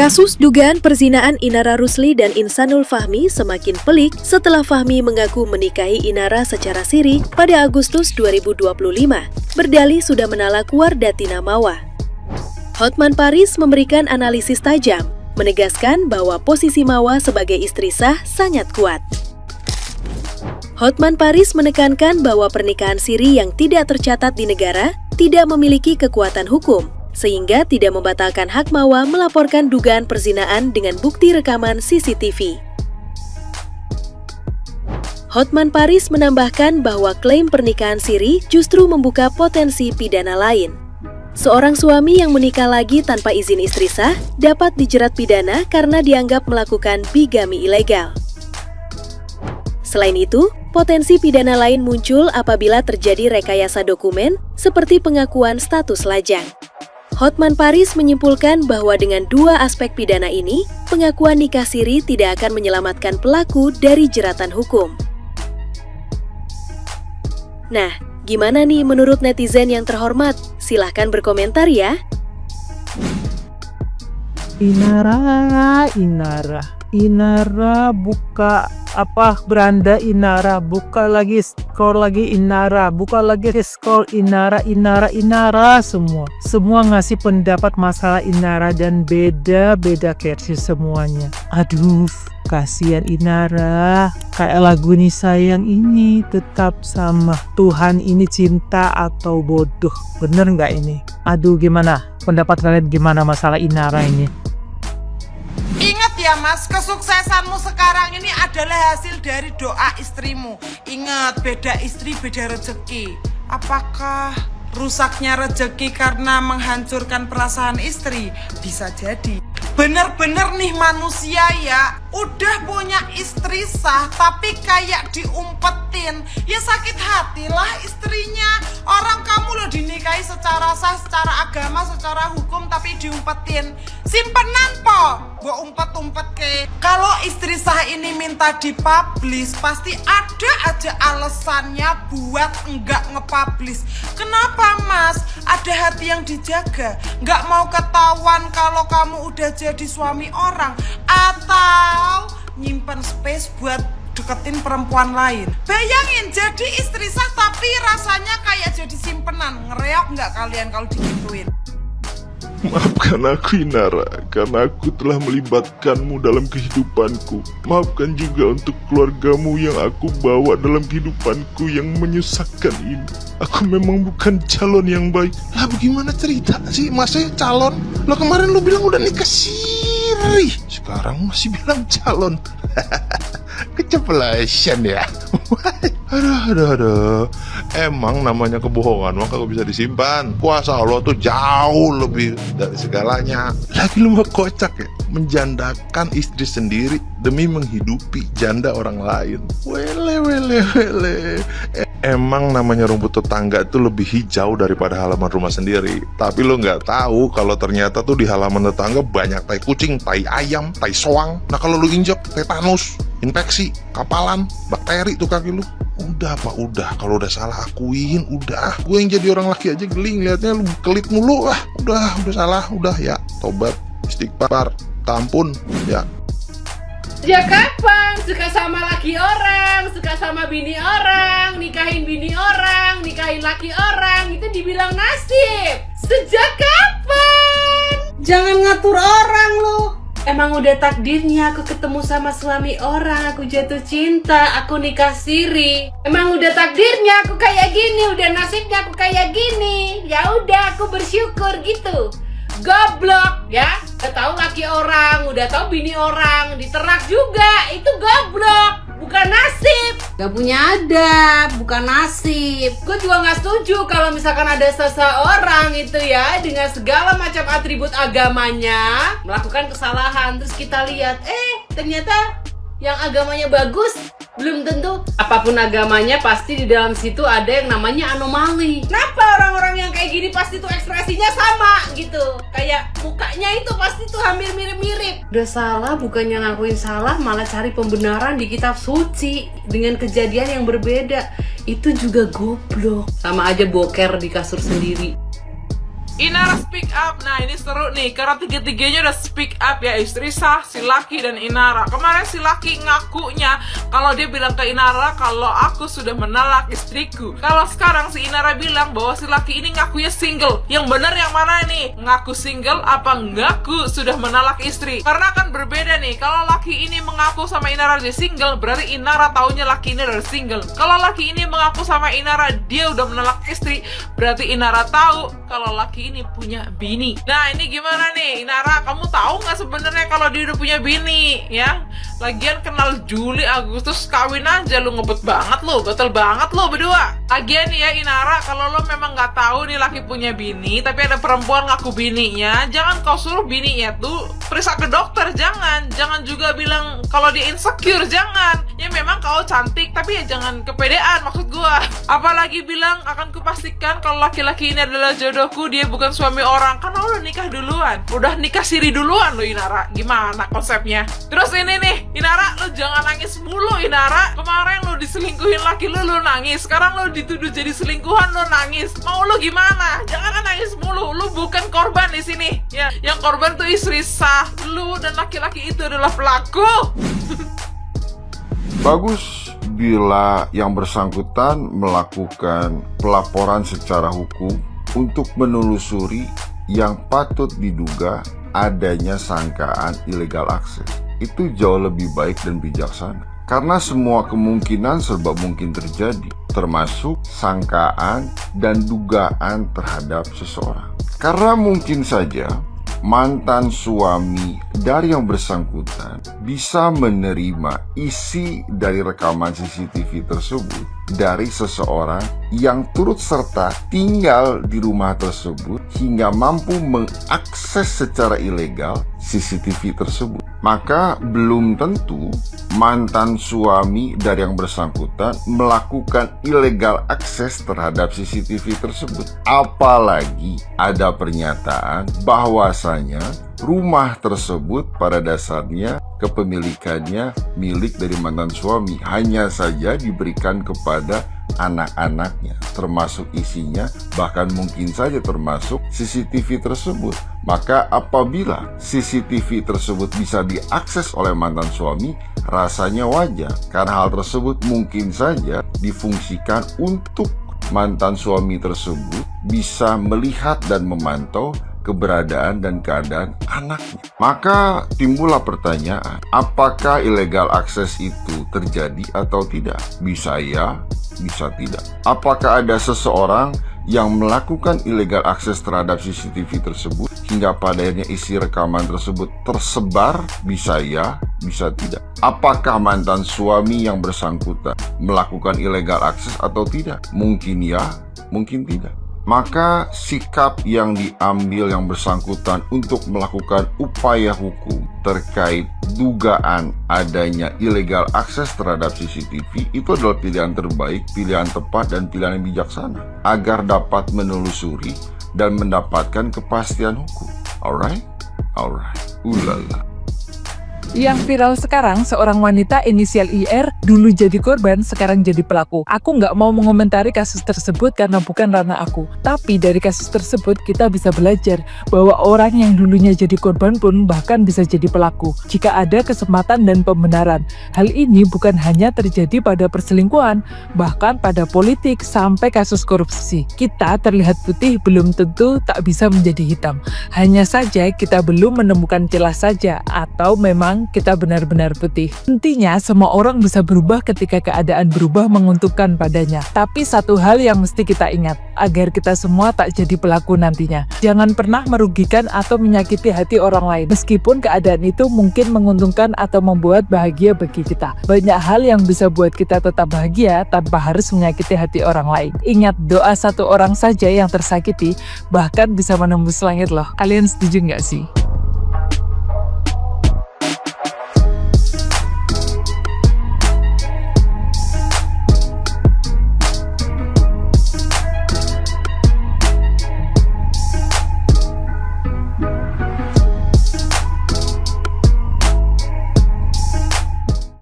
Kasus dugaan perzinaan Inara Rusli dan Insanul Fahmi semakin pelik setelah Fahmi mengaku menikahi Inara secara siri pada Agustus 2025. Berdalih sudah menalak Wardatina Mawa. Hotman Paris memberikan analisis tajam, menegaskan bahwa posisi Mawa sebagai istri sah sangat kuat. Hotman Paris menekankan bahwa pernikahan siri yang tidak tercatat di negara tidak memiliki kekuatan hukum, sehingga tidak membatalkan hak Mawa melaporkan dugaan perzinaan dengan bukti rekaman CCTV. Hotman Paris menambahkan bahwa klaim pernikahan siri justru membuka potensi pidana lain. Seorang suami yang menikah lagi tanpa izin istri sah dapat dijerat pidana karena dianggap melakukan bigami ilegal. Selain itu, potensi pidana lain muncul apabila terjadi rekayasa dokumen seperti pengakuan status lajang. Hotman Paris menyimpulkan bahwa dengan dua aspek pidana ini, pengakuan nikah siri tidak akan menyelamatkan pelaku dari jeratan hukum. Nah, gimana nih menurut netizen yang terhormat? Silahkan berkomentar ya. Inara buka beranda Inara, buka lagi scroll lagi Inara, buka lagi scroll Inara semua ngasih pendapat masalah Inara dan beda versi semuanya. Aduh, kasihan Inara, kayak lagu nih sayang ini tetap sama Tuhan, ini cinta atau bodoh, bener nggak ini? Aduh, gimana pendapat kalian, gimana masalah Inara ini? Ingat ya Mas, kesuksesanmu sekarang ini adalah hasil dari doa istrimu. Ingat, beda istri beda rezeki. Apakah rusaknya rezeki karena menghancurkan perasaan istri? Bisa jadi. Bener-bener nih manusia ya, udah punya istri sah tapi kayak diumpetin. Ya sakit hatilah istrinya. Orang kamu loh dinikahi secara sah, secara agama, secara hukum tapi diumpetin. Simpenan po, gua umpet-umpet ke. Kalau istri sah ini minta dipublish, pasti ada aja alasannya buat enggak ngepublish. Kenapa Mas? Ada hati yang dijaga, enggak mau ketahuan kalau kamu udah jadi suami orang, atau nyimpen space buat deketin perempuan lain. Bayangin jadi istri sah tapi rasanya kayak jadi simpenan. Ngereok nggak kalian kalau digituin? Maafkan aku Inara, karena aku telah melibatkanmu dalam kehidupanku. Maafkan juga untuk keluargamu yang aku bawa dalam kehidupanku yang menyusahkan ini. Aku memang bukan calon yang baik. Lah bagaimana cerita sih, masa calon? Lo kemarin lo bilang udah nikah siri, sekarang masih bilang calon. Keceplosan ya. Aduh. Emang namanya kebohongan maka gak bisa disimpan. Kuasa Allah tuh jauh lebih dari segalanya. Lagi lu mau kocak ya, menjandakan istri sendiri demi menghidupi janda orang lain. Wele. Emang namanya rumput tetangga itu lebih hijau daripada halaman rumah sendiri. Tapi lo nggak tahu kalau ternyata tuh di halaman tetangga banyak tai kucing, tai ayam, tai soang. Nah kalau lo injek tetanus, infeksi, kapalan, bakteri tuh kaki lo. Udah, kalau udah salah akuin, udah. Gue yang jadi orang laki aja geling liatnya, lu kelit mulu. Udah salah, udah ya. Tobat, istighfar, tampun, ya. Ya kapan? Suka sama laki orang, suka sama bini orang, nikahin bini orang, nikahin laki orang, itu dibilang nasib. Sejak kapan? Jangan ngatur orang lu. Emang udah takdirnya aku ketemu sama suami orang, aku jatuh cinta, aku nikah siri. Emang udah takdirnya aku kayak gini, udah nasibnya aku kayak gini. Ya udah, aku bersyukur gitu. Goblok ya, udah tahu laki orang, udah tahu bini orang, diterak juga, itu goblok, bukan nasib. Gak punya adab, bukan nasib. Gue juga gak setuju kalau misalkan ada seseorang itu ya, dengan segala macam atribut agamanya melakukan kesalahan, terus kita lihat, ternyata yang agamanya bagus, belum tentu. Apapun agamanya pasti di dalam situ ada yang namanya anomali. Kenapa orang-orang yang kayak gini pasti tuh ekspresinya sama gitu, kayak mukanya itu pasti tuh hampir mirip-mirip. Udah salah bukannya ngakuin salah, malah cari pembenaran di kitab suci dengan kejadian yang berbeda. Itu juga goblok. Sama aja boker di kasur sendiri. Inara speak up. Nah ini seru nih, karena tiga-tiganya udah speak up ya, istri sah, si Laki dan Inara. Kemarin si Laki ngakunya kalau dia bilang ke Inara kalau aku sudah menolak istriku. Kalau sekarang si Inara bilang bahwa si Laki ini ngakunya single. Yang benar yang mana nih? Ngaku single apa ngaku sudah menolak istri? Karena kan berbeda nih. Kalau Laki ini mengaku sama Inara dia single, berarti Inara taunya Laki ini udah single. Kalau Laki ini mengaku sama Inara dia udah menolak istri, berarti Inara tahu kalau Laki ini punya bini. Nah ini gimana nih Inara, kamu tahu nggak sebenarnya kalau dia udah punya bini ya? Lagian kenal Juli Agustus kawin aja lu, ngebet banget lu, betul banget lu berdua. Lagian nih ya Inara, kalau lo memang nggak tahu nih Laki punya bini tapi ada perempuan ngaku bininya, jangan kau suruh bininya tuh periksa ke dokter. Jangan juga bilang kalau dia insecure, jangan. Ya memang kau cantik tapi ya jangan kepedean maksud gua. Apalagi bilang akan kupastikan kalau laki-laki ini adalah jodohku, dia bukan suami orang. Kan lo udah nikah duluan, udah nikah siri duluan lo Inara. Gimana konsepnya? Terus ini nih Inara, lo jangan nangis mulu Inara. Kemarin lo diselingkuhin laki lo nangis, sekarang lo dituduh jadi selingkuhan lo nangis. Mau lo gimana? Jangan nangis mulu. Lo bukan korban di sini ya. Yang korban tuh istri sah lo, dan laki-laki itu adalah pelaku. Bagus bila yang bersangkutan melakukan pelaporan secara hukum untuk menelusuri yang patut diduga adanya sangkaan illegal akses. Itu jauh lebih baik dan bijaksana. Karena semua kemungkinan serba mungkin terjadi, termasuk sangkaan dan dugaan terhadap seseorang. Karena mungkin saja mantan suami dari yang bersangkutan bisa menerima isi dari rekaman CCTV tersebut dari seseorang yang turut serta tinggal di rumah tersebut hingga mampu mengakses secara ilegal CCTV tersebut. Maka belum tentu mantan suami dari yang bersangkutan melakukan illegal akses terhadap CCTV tersebut. Apalagi ada pernyataan bahwasanya rumah tersebut pada dasarnya kepemilikannya milik dari mantan suami, hanya saja diberikan kepada anak-anaknya, termasuk isinya, bahkan mungkin saja termasuk CCTV tersebut. Maka apabila CCTV tersebut bisa diakses oleh mantan suami, rasanya wajar, karena hal tersebut mungkin saja difungsikan untuk mantan suami tersebut bisa melihat dan memantau keberadaan dan keadaan anaknya. Maka timbullah pertanyaan, apakah illegal access itu terjadi atau tidak? Bisa ya, bisa tidak. Apakah ada seseorang yang melakukan illegal access terhadap CCTV tersebut hingga pada akhirnya isi rekaman tersebut tersebar? Bisa ya, bisa tidak. Apakah mantan suami yang bersangkutan melakukan illegal access atau tidak? Mungkin ya, mungkin tidak. Maka sikap yang diambil yang bersangkutan untuk melakukan upaya hukum terkait dugaan adanya illegal access terhadap CCTV itu adalah pilihan terbaik, pilihan tepat, dan pilihan yang bijaksana agar dapat menelusuri dan mendapatkan kepastian hukum. Alright? Ulala. Yang viral sekarang, seorang wanita inisial IR dulu jadi korban, sekarang jadi pelaku. Aku nggak mau mengomentari kasus tersebut karena bukan ranah aku. Tapi dari kasus tersebut kita bisa belajar bahwa orang yang dulunya jadi korban pun bahkan bisa jadi pelaku jika ada kesempatan dan pembenaran. Hal ini bukan hanya terjadi pada perselingkuhan, bahkan pada politik sampai kasus korupsi. Kita terlihat putih belum tentu tak bisa menjadi hitam. Hanya saja kita belum menemukan celah saja, atau memang kita benar-benar putih. Intinya semua orang bisa berubah ketika keadaan berubah menguntungkan padanya. Tapi satu hal yang mesti kita ingat, agar kita semua tak jadi pelaku nantinya. Jangan pernah merugikan atau menyakiti hati orang lain, meskipun keadaan itu mungkin menguntungkan atau membuat bahagia bagi kita. Banyak hal yang bisa buat kita tetap bahagia tanpa harus menyakiti hati orang lain. Ingat, doa satu orang saja yang tersakiti bahkan bisa menembus langit loh. Kalian setuju nggak sih?